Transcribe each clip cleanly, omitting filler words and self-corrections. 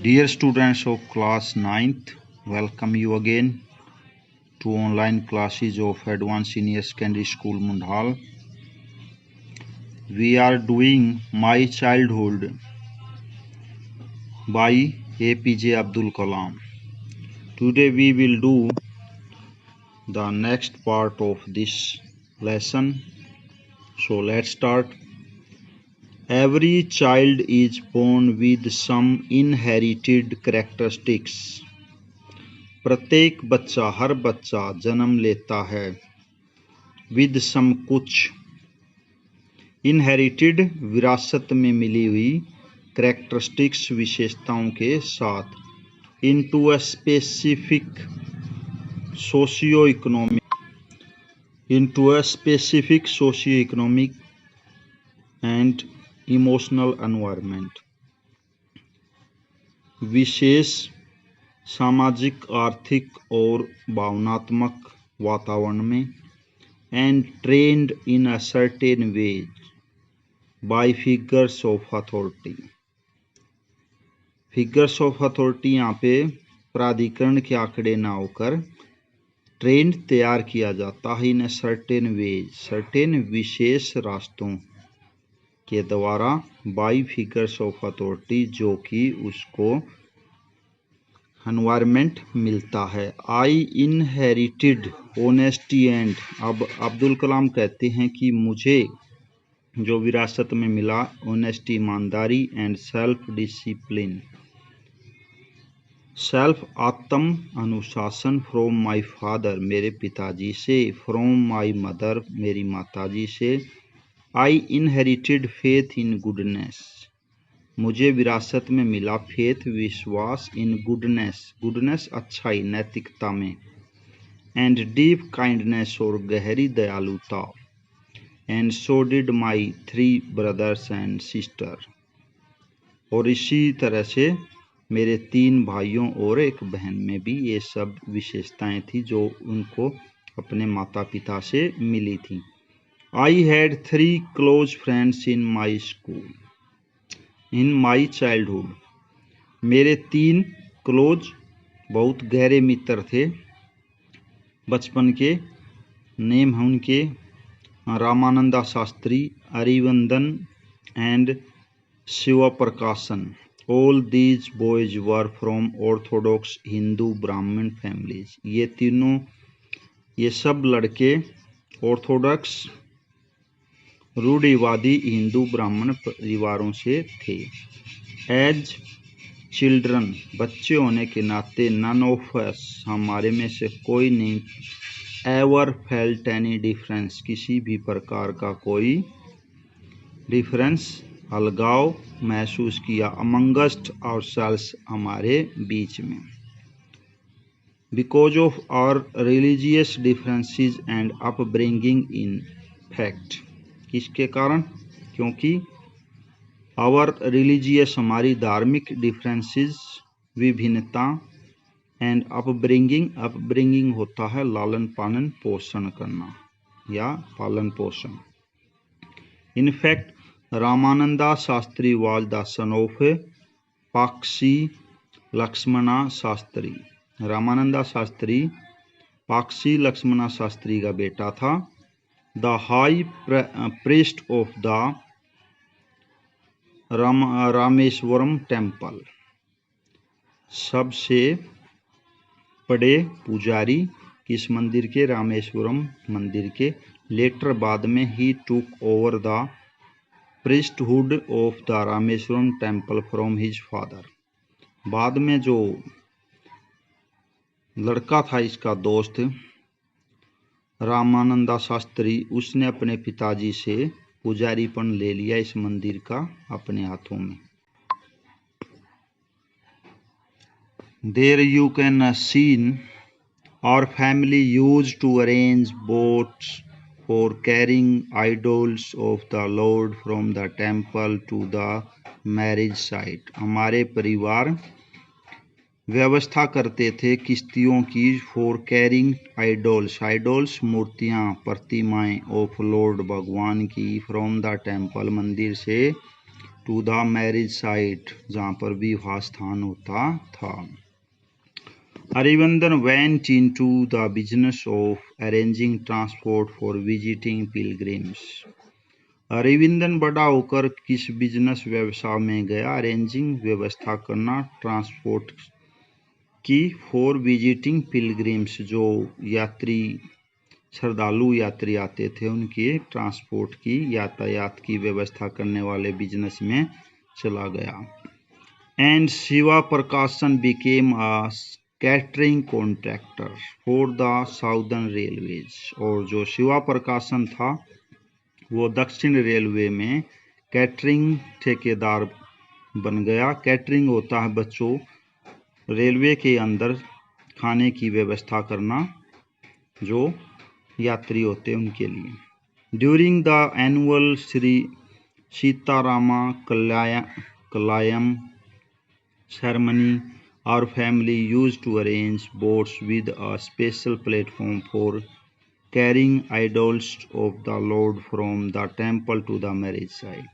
Dear students of class 9th, welcome you again to online classes of Advanced Senior Secondary School Mundhal. We are doing My Childhood by APJ Abdul Kalam. Today we will do the next part of this lesson. So let's start. Every child is born with some inherited characteristics. प्रत्येक बच्चा हर बच्चा जन्म लेता है with some कुछ inherited विरासत में मिली हुई कैरेक्टरिस्टिक्स विशेषताओं के साथ into a specific socio economic and emotional environment विशेष सामाजिक आर्थिक और भावनात्मक वातावरण में and trained in a certain way by figures of authority. Figures of authority यहाँ पे प्राधिकरण के आंकड़े ना होकर ट्रेंड तैयार किया जाता है इन सर्टेन वे सर्टेन विशेष रास्तों के द्वारा बाई फिगर्स ऑफ अथॉरिटी जो कि उसको एनवायरमेंट मिलता है. आई इनहेरिटेड ऑनेस्टी एंड अब अब्दुल कलाम कहते हैं कि मुझे जो विरासत में मिला ऑनेस्टी ईमानदारी एंड सेल्फ डिसिप्लिन सेल्फ आत्म अनुशासन फ्रॉम माय फादर मेरे पिताजी से फ्रॉम माय मदर मेरी माताजी से. आई इनहेरिटेड फेथ इन गुडनेस मुझे विरासत में मिला फेथ विश्वास इन गुडनेस अच्छाई नैतिकता में एंड डीप काइंडनेस और गहरी दयालुता and so did my 3 brothers and sister और इसी तरह से मेरे 3 भाइयों और एक बहन में भी ये सब विशेषताएं थी जो उनको अपने माता पिता से मिली थी. I had 3 close friends in my school in my childhood मेरे 3 क्लोज बहुत गहरे मित्र थे बचपन के. नेम है उनके रामानंदा शास्त्री अरिवंदन एंड शिव प्रकाशन. All these boys were from Orthodox Hindu ब्राह्मण फैमिलीज ये सब लड़के ऑर्थोडॉक्स रूढ़िवादी हिंदू ब्राह्मण परिवारों से थे. एज चिल्ड्रन बच्चे होने के नाते नन ऑफ अस हमारे में से कोई नहीं एवर फेल्ट एनी डिफरेंस किसी भी प्रकार का कोई डिफरेंस अलगाव महसूस किया अमंगस्ट आवरसेल्व्स हमारे बीच में. Because of our religious differences and upbringing in fact किसके कारण क्योंकि आवर रिलीजियस हमारी धार्मिक डिफरेंसेस विभिन्नता एंड अपब्रिंगिंग होता है लालन पालन पोषण करना या पालन पोषण. In fact Ramananda Shastri was the son of Pakshi Lakshmana Shastri. Ramananda Shastri Pakshi Lakshmana Shastri का बेटा था. The high priest of the Rameswaram temple सबसे बड़े पुजारी किस मंदिर के रामेश्वरम मंदिर के. लेटर बाद में ही took over the priesthood of the Rameswaram temple from his father. बाद में जो लड़का था इसका दोस्त रामानंदा शास्त्री उसने अपने पिताजी से पुजारीपन ले लिया इस मंदिर का अपने हाथों में. There you can see our family used to arrange boats for carrying idols of the Lord from the temple to the marriage site. हमारे परिवार व्यवस्था करते थे किश्तियों की फॉर कैरिंग आइडोल्स मूर्तियाँ प्रतिमाएं ऑफ लॉर्ड भगवान की फ्रॉम द टेम्पल मंदिर से टू द मैरिज साइट, जहाँ पर विवाह स्थान होता था। Arivandan went into the business of arranging transport for visiting pilgrims. अरिविंदन बड़ा होकर किस बिजनेस व्यवसाय में गया? अरेंजिंग व्यवस्था करना ट्रांसपोर्ट की, फॉर विजिटिंग पिलग्रिम्स जो यात्री श्रद्धालु यात्री आते थे उनके ट्रांसपोर्ट की यातायात की व्यवस्था करने वाले बिजनेस में चला गया। एंड शिवा प्रकाशन became a catering contractor for the southern railways, और जो शिवा प्रकाशन था वो दक्षिण रेलवे में कैटरिंग ठेकेदार बन गया। कैटरिंग होता है बच्चों रेलवे के अंदर खाने की व्यवस्था करना जो यात्री होते हैं उनके लिए। During the annual Shri Sitarama Kalyanam ceremony, our family used to arrange boats with a special platform for carrying idols of the Lord from the temple to the marriage site.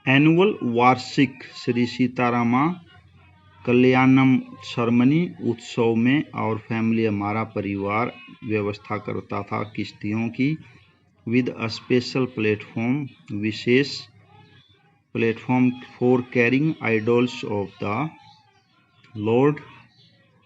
Annual वार्षिक श्री सीतारामा कल्याणम सेरेमनी उत्सव में और फैमिली हमारा परिवार व्यवस्था करता था किश्तियों की, विद अ स्पेशल प्लेटफॉर्म विशेष platform, for carrying idols of the lord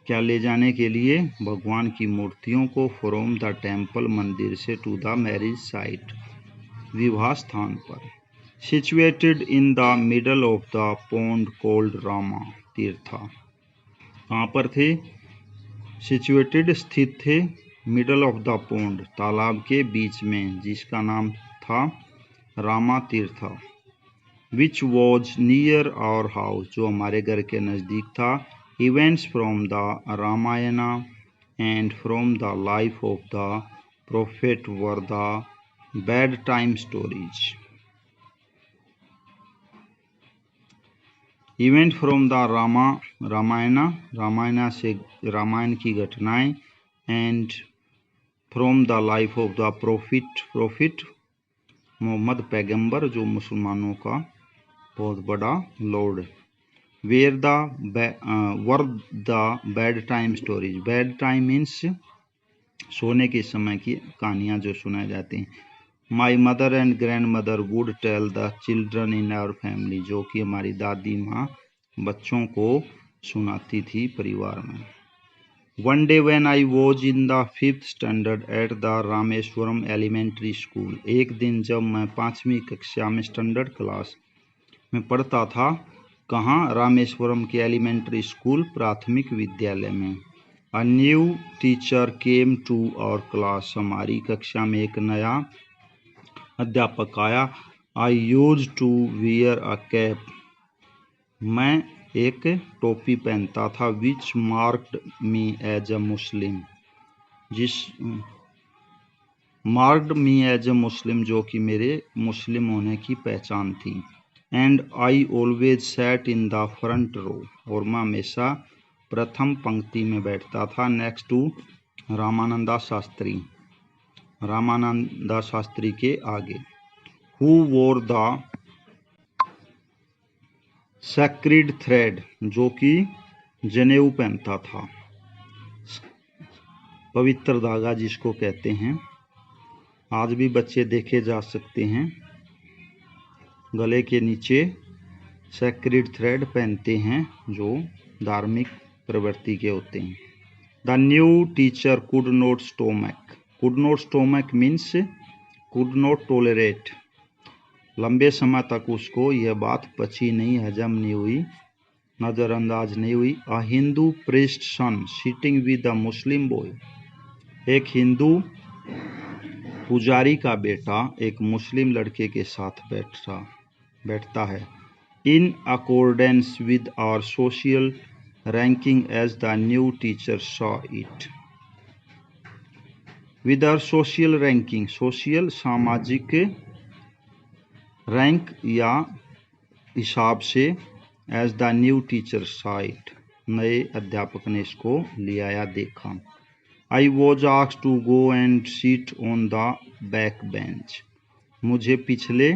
क्या ले जाने के लिए? भगवान की मूर्तियों को, फ्रॉम द टेम्पल मंदिर से, टू द मैरिज साइट विवाह स्थान पर। Situated in the middle of the pond cold Rama तीर्था, कहाँ पर थे? सिचुएटेड स्थित थे, मिडल ऑफ द पॉन्ड तालाब के बीच में, जिसका नाम था Rama Tirtha. Which was near our house, जो हमारे घर के नज़दीक था। Events from the Ramayana and from the life of the prophet were the bed time stories. Event from the Ramayana से रामायण की घटनाएं, and from the life of the prophet Mohammad पैगंबर जो मुसलमानों का बहुत बड़ा lord. Were the bed time stories, bed time means सोने के समय की कहानियाँ जो सुनाई जाती हैं। My mother and grandmother would tell the children in our family, जो कि हमारी दादी माँ बच्चों को सुनाती थी परिवार में। One day when I was in the 5th standard at the Rameswaram elementary school, एक दिन जब मैं 5वीं कक्षा में स्टैंडर्ड क्लास में पढ़ता था, कहाँ? रामेश्वरम के एलिमेंट्री स्कूल प्राथमिक विद्यालय में। A new teacher came to our class, हमारी कक्षा में एक नया अध्यापक आया। I use to wear a cap, मैं एक टोपी पहनता था। Which marked me as a Muslim, marked me as a Muslim जो कि मेरे मुस्लिम होने की पहचान थी। And I always sat in the front row, और मैं हमेशा प्रथम पंक्ति में बैठता था। नेक्स्ट टू रामानंदा शास्त्री के आगे। हु वोर द सेक्रेड थ्रेड, जो कि जनेऊ पहनता था, पवित्र धागा जिसको कहते हैं। आज भी बच्चे देखे जा सकते हैं गले के नीचे सेक्रेड थ्रेड पहनते हैं जो धार्मिक प्रवृत्ति के होते हैं। The new teacher could not stomach means could not tolerate, लंबे समय तक उसको यह बात पची नहीं, हजम नहीं हुई, नज़रअंदाज नहीं हुई। A Hindu priest son sitting with a Muslim boy, एक हिंदू पुजारी का बेटा एक मुस्लिम लड़के के साथ बैठता है। In accordance with our social ranking as the new teacher saw it, with our social ranking, social सामाजिक रैंक या हिसाब से, as the new teacher saw it, नए अध्यापक ने इसको ले आया देखा। I was asked to go and seat on the back bench, मुझे पिछले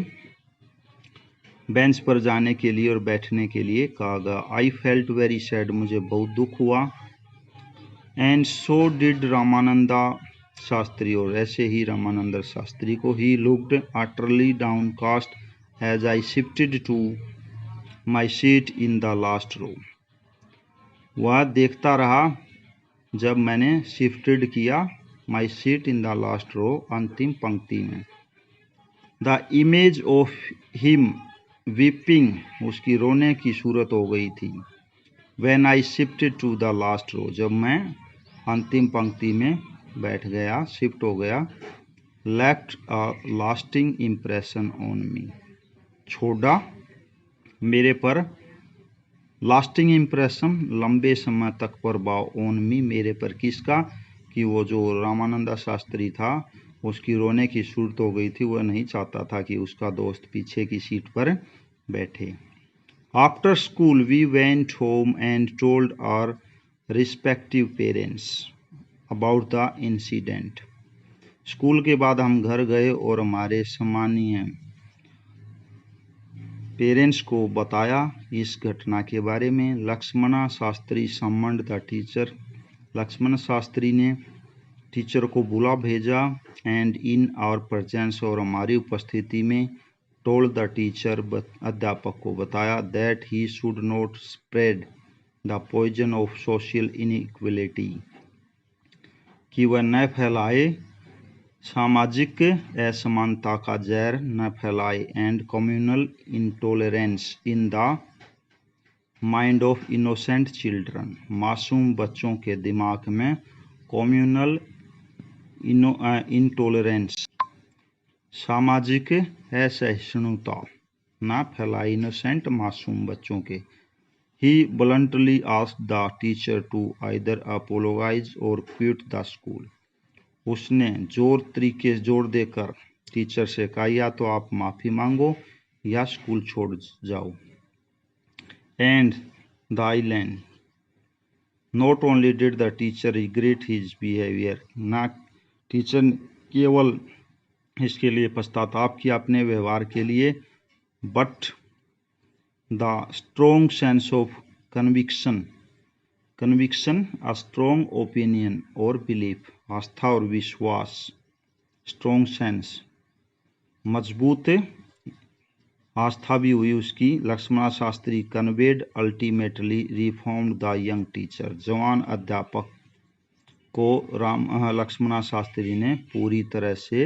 बेंच पर जाने के लिए और बैठने के लिए कहा गया। आई फेल्ट वेरी सैड, मुझे बहुत दुख हुआ। And so did Ramananda Shastri, और ऐसे ही रामानंद शास्त्री को। He looked utterly downcast as I shifted to my seat in the last row, वह देखता रहा जब मैंने शिफ्टेड किया my seat in the last row, अंतिम पंक्ति में। The image of him weeping, उसकी रोने की सूरत हो गई थी। When I shifted to the last row, जब मैं अंतिम पंक्ति में बैठ गया, शिफ्ट हो गया। Left a lasting impression on me, छोड़ा मेरे पर, लास्टिंग इम्प्रेशन लंबे समय तक प्रभाव, ऑन मी मेरे पर, किसका, कि वो जो रामानंदा शास्त्री था उसकी रोने की सूरत हो गई थी। वह नहीं चाहता था कि उसका दोस्त पीछे की सीट पर बैठे। After school we went home and told our respective parents about the incident, school के बाद हम घर गए और हमारे सम्मानीय पेरेंट्स को बताया इस घटना के बारे में। लक्ष्मणा शास्त्री सम्मन्ड द टीचर, लक्ष्मण शास्त्री ने टीचर को बुला भेजा। एंड इन आवर प्रेजेंस, और हमारी उपस्थिति में, टोल्ड द टीचर, अध्यापक को बताया, that he should not spread the poison of social inequality, कि वह न फैलाए सामाजिक असमानता का जहर, न फैलाए। And communal intolerance in the mind of innocent children, मासूम बच्चों के दिमाग में कम्युनल इंटॉलरेंस, सामाजिक असहिष्णुता न फैलाई, इनोसेंट मासूम बच्चों के। He bluntly asked the teacher to either apologise और क्विट द स्कूल, उसने जोर देकर टीचर से कहा, या तो आप माफ़ी मांगो या स्कूल छोड़ जाओ। And the island, not only did the teacher regret his behaviour, ना टीचर केवल इसके लिए पश्चाताप किया अपने व्यवहार के लिए, but the strong sense of conviction, a strong opinion और बिलीफ, आस्था और विश्वास, स्ट्रोंग सेंस, मजबूत आस्था भी हुई उसकी। Lakshmana Shastri conveyed ultimately reformed the young teacher, जवान अध्यापक को लक्ष्मण शास्त्री ने पूरी तरह से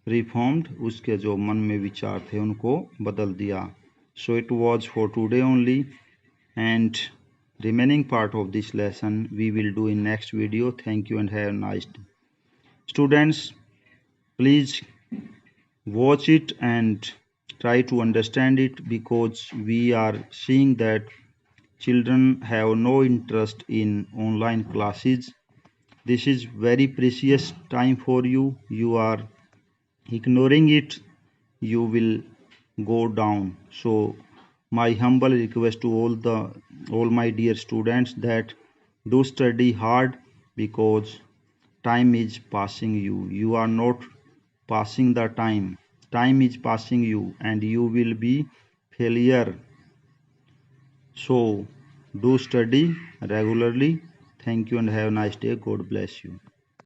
रिफॉर्म्ड, उसके जो मन में विचार थे उनको बदल दिया। So it was for today only, and remaining part of this lesson we will do in next video. Thank you and have a nice day. Students, please watch it and try to understand it, because we are seeing that children have no interest in online classes. This is very precious time for you. You are ignoring it, you will go down. So my humble request to all my dear students, that do study hard, because time is passing you. You are not passing the time, time is passing you, and you will be failure. So do study regularly. Thank you and have a nice day. God bless you.